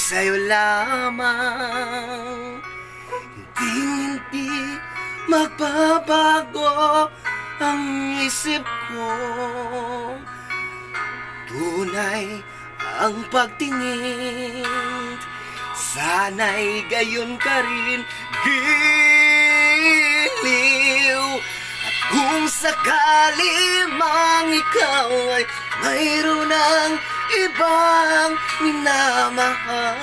sa'yo lamang. Hindi magbabago ang isip ko. Tunay ang pagtingin, sana'y gayon ka rin, giliw. At kung sakali mang ikaw ay mayroon ng ibang minamahal,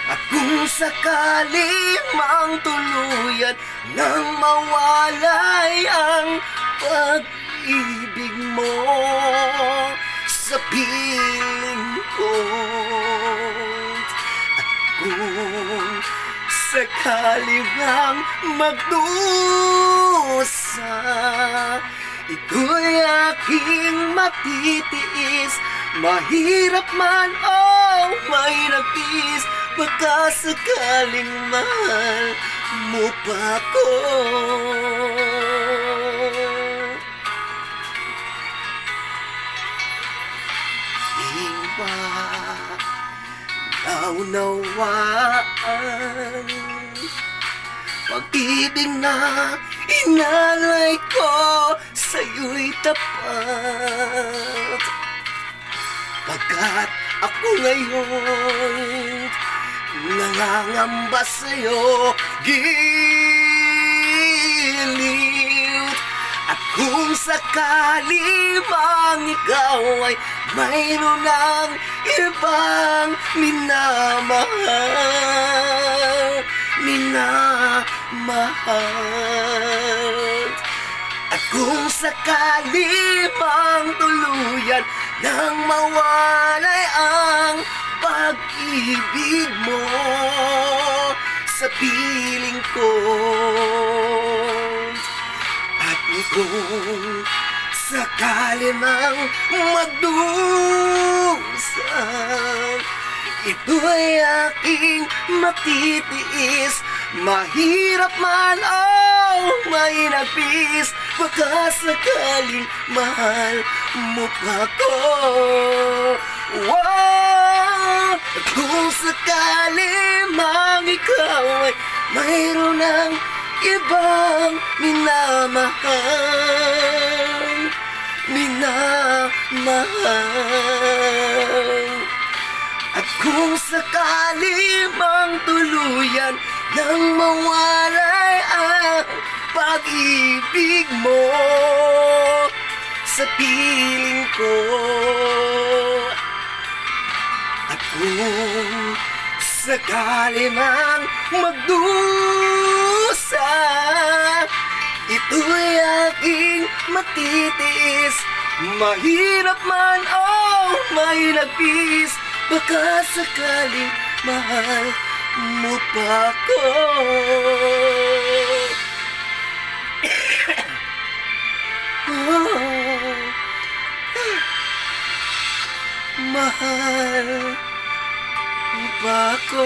at kung sakali mang tuluyan nang mawalay ang pag-ibig mo sa piling ko, at kung sakali mang magdusa, ito'y aking matitiis. Mahirap man o may nagtiis, baka sakaling mahal mo pa ko. Di ba naunawaan pag-ibig na inalay ko sa'yo'y tapat? Pagkat ako ngayon nangangamba sa'yo, giliw. At kung sakali mang ikaw ay mayroon ng ibang minamahal, at kung sakali mang tuluyan nang mawalay ang pag-ibig mo sa piling ko, at kung sakali mang magdusa, ito'y aking matitiis. Mahirap man o may nagpis, baka sakaling mahal mo pa ko. Wow! Kung sakali mang ikaw ay mayroon ng ibang minamahal, at kung sakali mang tuluyan nang mawalay ang pag-ibig mo sa piling ko, at kung sakali mang magdusa, ito'y aking matitiis. Mahirap man o may nagpis, baka sakaling mahal mo pa ko. Mahal mo pa ko.